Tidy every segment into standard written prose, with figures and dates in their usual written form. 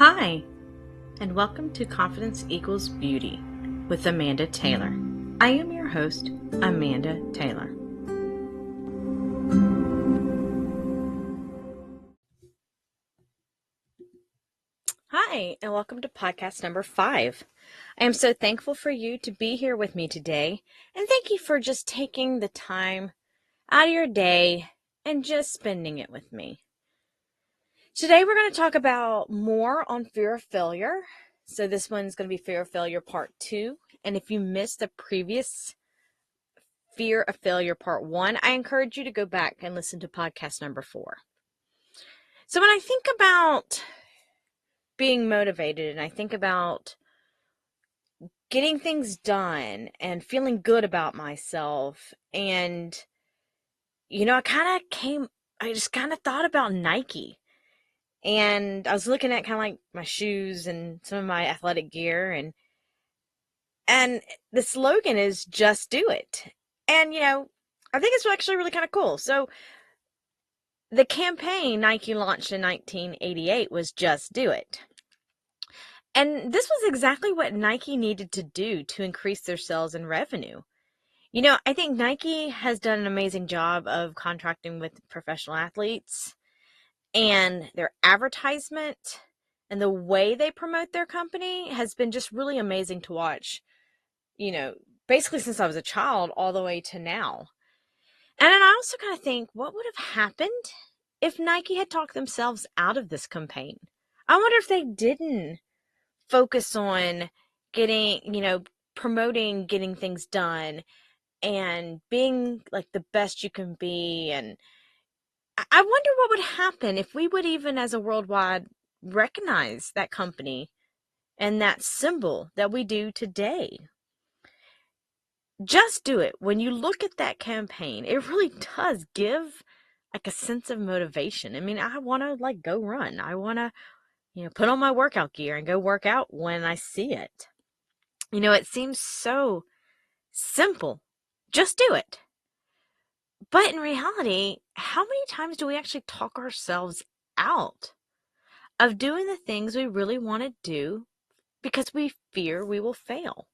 Hi, and welcome to Confidence Equals Beauty with Amanda Taylor. I am your host, Amanda Taylor. Hi, and welcome to podcast number 5. I am so thankful for you to be here with me today, and thank you for just taking the time out of your day and just spending it with me. Today we're going to talk about more on fear of failure. So this one's going to be fear of failure part 2. And if you missed the previous fear of failure part 1, I encourage you to go back and listen to podcast number 4. So when I think about being motivated and I think about getting things done and feeling good about myself, and I just kind of thought about Nike. And I was looking at kind of like my shoes and some of my athletic gear, and the slogan is just do it. And I think it's actually really kind of cool. So the campaign Nike launched in 1988 was just do it. And this was exactly what Nike needed to do to increase their sales and revenue. I think Nike has done an amazing job of contracting with professional athletes, and their advertisement and the way they promote their company has been just really amazing to watch, basically since I was a child all the way to now. And then I also kind of think, what would have happened if Nike had talked themselves out of this campaign? I wonder if they didn't focus on promoting getting things done and being like the best you can be. And I wonder what would happen if we would even as a worldwide recognize that company and that symbol that we do today. Just do it. When you look at that campaign, it really does give like a sense of motivation. I mean, I want to go run. I want to, put on my workout gear and go work out when I see it. It seems so simple. Just do it. But in reality, how many times do we actually talk ourselves out of doing the things we really want to do because we fear we will fail?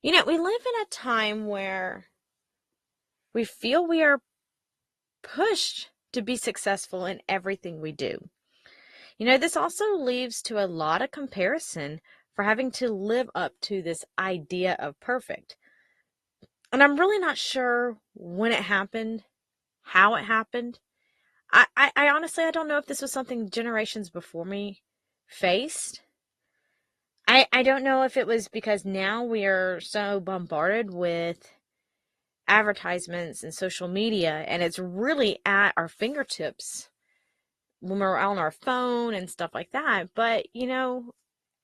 We live in a time where we feel we are pushed to be successful in everything we do. This also leads to a lot of comparison for having to live up to this idea of perfect. And I'm really not sure when it happened, how it happened. I honestly, I don't know if this was something generations before me faced. I don't know if it was because now we are so bombarded with advertisements and social media, and it's really at our fingertips when we're on our phone and stuff like that. But,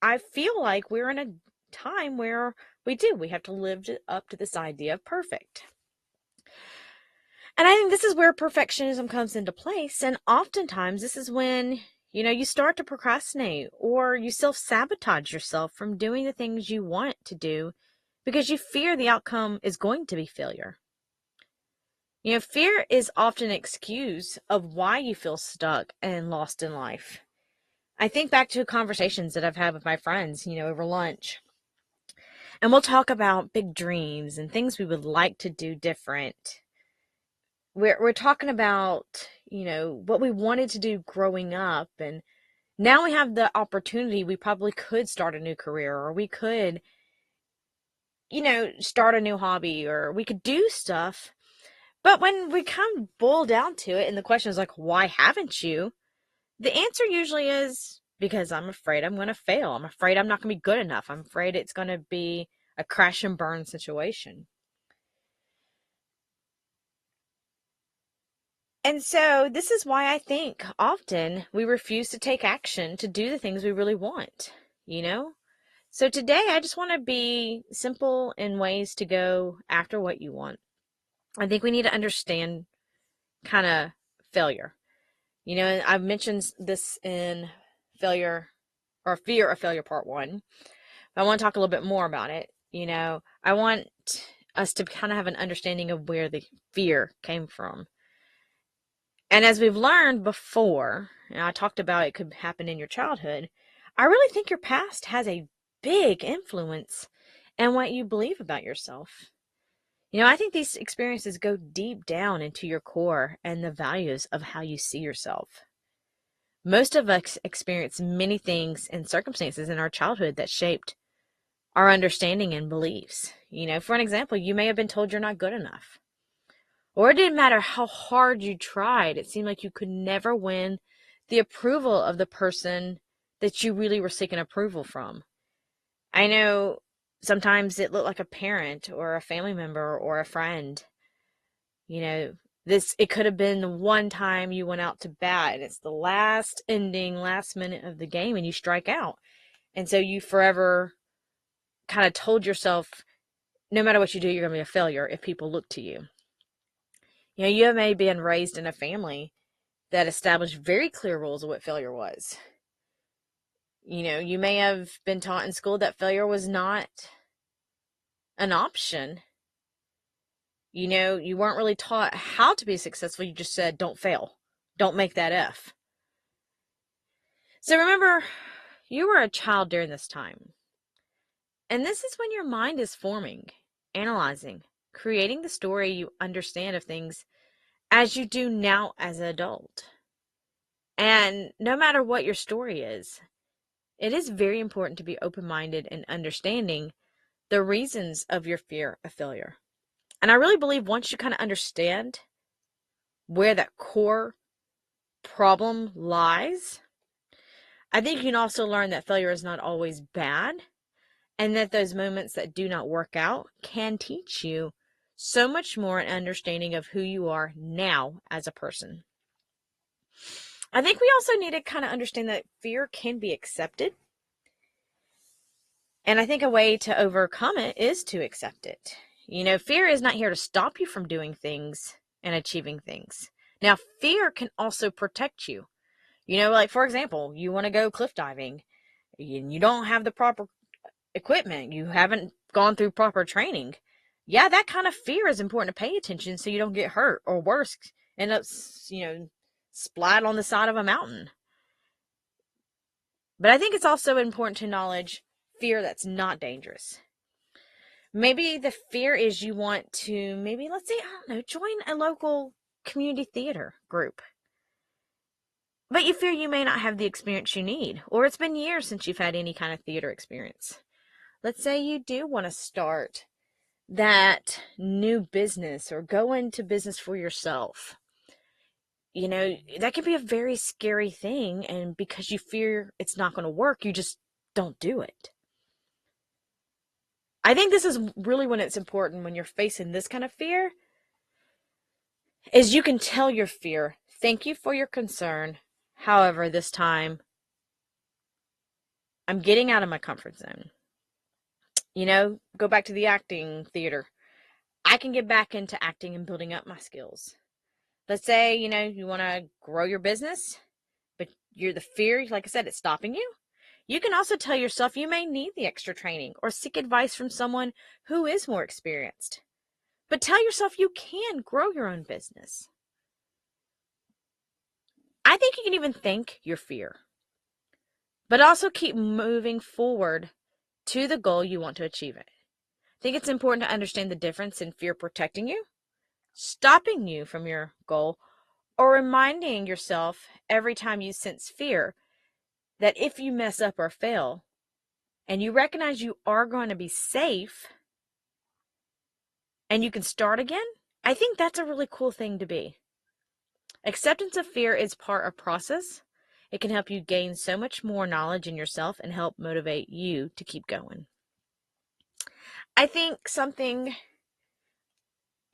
I feel like we're in a time where we have to live up to this idea of perfect. And I think this is where perfectionism comes into place. And oftentimes this is when, you start to procrastinate or you self-sabotage yourself from doing the things you want to do because you fear the outcome is going to be failure. Fear is often an excuse of why you feel stuck and lost in life. I think back to conversations that I've had with my friends, over lunch. And we'll talk about big dreams and things we would like to do different. We're talking about, what we wanted to do growing up, and now we have the opportunity. We probably could start a new career, or we could, start a new hobby, or we could do stuff. But when we kind of boil down to it, and the question is like, why haven't you? The answer usually is because I'm afraid I'm going to fail. I'm afraid I'm not going to be good enough. I'm afraid it's going to be a crash and burn situation. And so this is why I think often we refuse to take action to do the things we really want, So today I just want to be simple in ways to go after what you want. I think we need to understand kind of failure. And I've mentioned this in failure or fear of failure part 1. But I want to talk a little bit more about it. I want us to kind of have an understanding of where the fear came from. And as we've learned before, and I talked about it could happen in your childhood, I really think your past has a big influence in what you believe about yourself. I think these experiences go deep down into your core and the values of how you see yourself. Most of us experience many things and circumstances in our childhood that shaped our understanding and beliefs. For an example, you may have been told you're not good enough. Or it didn't matter how hard you tried, it seemed like you could never win the approval of the person that you really were seeking approval from. I know sometimes it looked like a parent or a family member or a friend. You know, it could have been the one time you went out to bat and it's the last minute of the game and you strike out. And so you forever kind of told yourself, no matter what you do, you're going to be a failure if people look to you. You may have been raised in a family that established very clear rules of what failure was. You may have been taught in school that failure was not an option. You weren't really taught how to be successful. You just said, don't fail. Don't make that F. So remember, you were a child during this time. And this is when your mind is forming, analyzing, creating the story you understand of things as you do now as an adult. And no matter what your story is, it is very important to be open-minded and understanding the reasons of your fear of failure. And I really believe once you kind of understand where that core problem lies, I think you can also learn that failure is not always bad, and that those moments that do not work out can teach you so much more an understanding of who you are now as a person. I think we also need to kind of understand that fear can be accepted. And I think a way to overcome it is to accept it. Fear is not here to stop you from doing things and achieving things. Now, fear can also protect you. Like, for example, you want to go cliff diving and you don't have the proper equipment. You haven't gone through proper training. Yeah, that kind of fear is important to pay attention so you don't get hurt, or worse, end up, splat on the side of a mountain. But I think it's also important to acknowledge fear that's not dangerous. Maybe the fear is you want to, let's say, I don't know, join a local community theater group. But you fear you may not have the experience you need, or it's been years since you've had any kind of theater experience. Let's say you do want to start that new business or go into business for yourself. That can be a very scary thing, and because you fear it's not going to work, you just don't do it. I think this is really when it's important when you're facing this kind of fear, is you can tell your fear, thank you for your concern. However, this time, I'm getting out of my comfort zone. Go back to the acting theater. I can get back into acting and building up my skills. Let's say, you want to grow your business, but the fear, like I said, it's stopping you. You can also tell yourself you may need the extra training or seek advice from someone who is more experienced. But tell yourself you can grow your own business. I think you can even thank your fear, but also keep moving forward to the goal you want to achieve it. I think it's important to understand the difference in fear protecting you, stopping you from your goal, or reminding yourself every time you sense fear that if you mess up or fail and you recognize you are going to be safe and you can start again, I think that's a really cool thing to be. Acceptance of fear is part of process. It can help you gain so much more knowledge in yourself and help motivate you to keep going. I think something,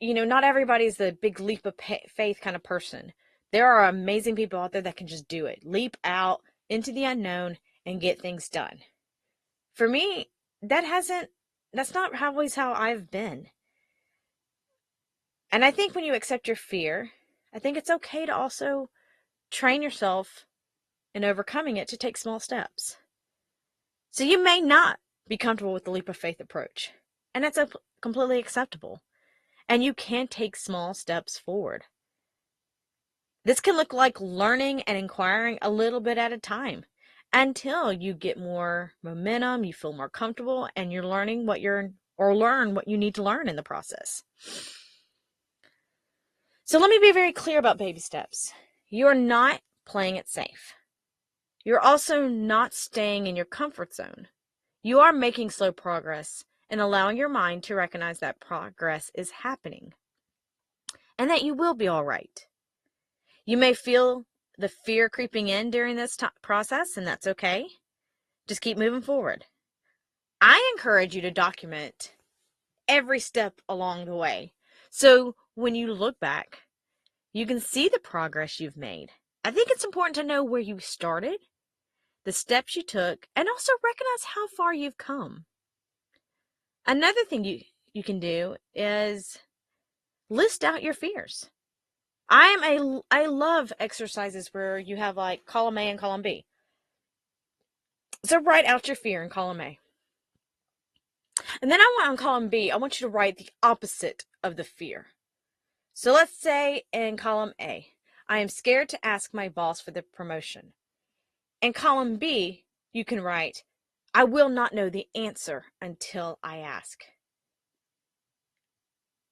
not everybody's the big leap of faith kind of person. There are amazing people out there that can just do it. Leap out into the unknown and get things done. For me, that's not always how I've been. And I think when you accept your fear, I think it's okay to also train yourself in overcoming it to take small steps. So you may not be comfortable with the leap of faith approach, and that's completely acceptable. And you can take small steps forward. This can look like learning and inquiring a little bit at a time until you get more momentum, you feel more comfortable, and you're learning learn what you need to learn in the process. So let me be very clear about baby steps. You're not playing it safe. You're also not staying in your comfort zone. You are making slow progress and allowing your mind to recognize that progress is happening and that you will be all right. You may feel the fear creeping in during this process, and that's okay. Just keep moving forward. I encourage you to document every step along the way. So when you look back, you can see the progress you've made. I think it's important to know where you started, the steps you took, and also recognize how far you've come. Another thing you can do is list out your fears. I love exercises where you have like column A and column B. So write out your fear in column A. And then on column B, I want you to write the opposite of the fear. So let's say in column A, I am scared to ask my boss for the promotion. In column B, you can write, I will not know the answer until I ask.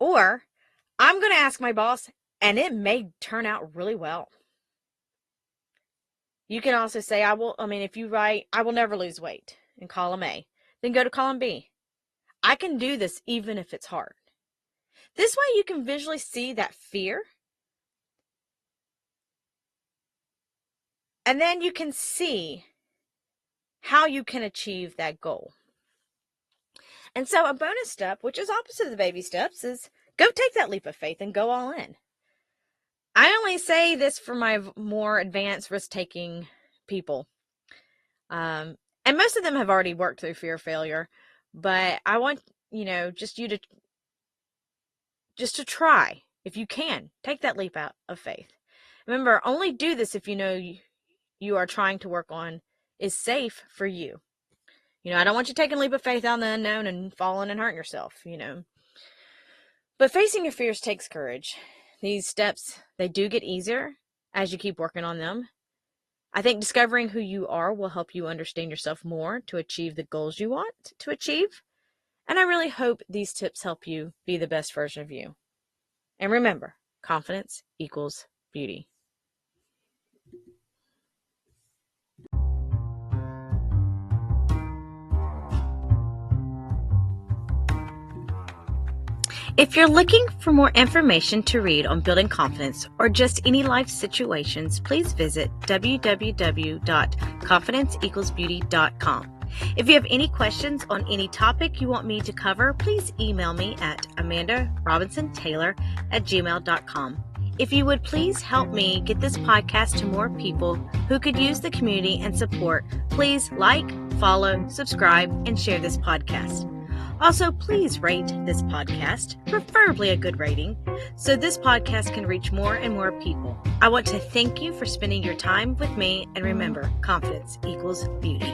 Or, I'm going to ask my boss and it may turn out really well. You can also say, if you write, I will never lose weight in column A, then go to column B. I can do this even if it's hard. This way you can visually see that fear. And then you can see how you can achieve that goal. And so a bonus step, which is opposite of the baby steps, is go take that leap of faith and go all in. I only say this for my more advanced risk-taking people. And most of them have already worked through fear of failure, but I want, just to try. If you can, take that leap out of faith. Remember, only do this if you know you are trying to work on is safe for you. I don't want you taking a leap of faith out in the unknown and falling and hurting yourself, But facing your fears takes courage. These steps, they do get easier as you keep working on them. I think discovering who you are will help you understand yourself more to achieve the goals you want to achieve. And I really hope these tips help you be the best version of you. And remember, confidence equals beauty. If you're looking for more information to read on building confidence or just any life situations, please visit www.confidenceequalsbeauty.com. If you have any questions on any topic you want me to cover, please email me at amandarobinsontaylor@gmail.com. If you would please help me get this podcast to more people who could use the community and support, please like, follow, subscribe, and share this podcast. Also, please rate this podcast, preferably a good rating, so this podcast can reach more and more people. I want to thank you for spending your time with me, and remember, confidence equals beauty.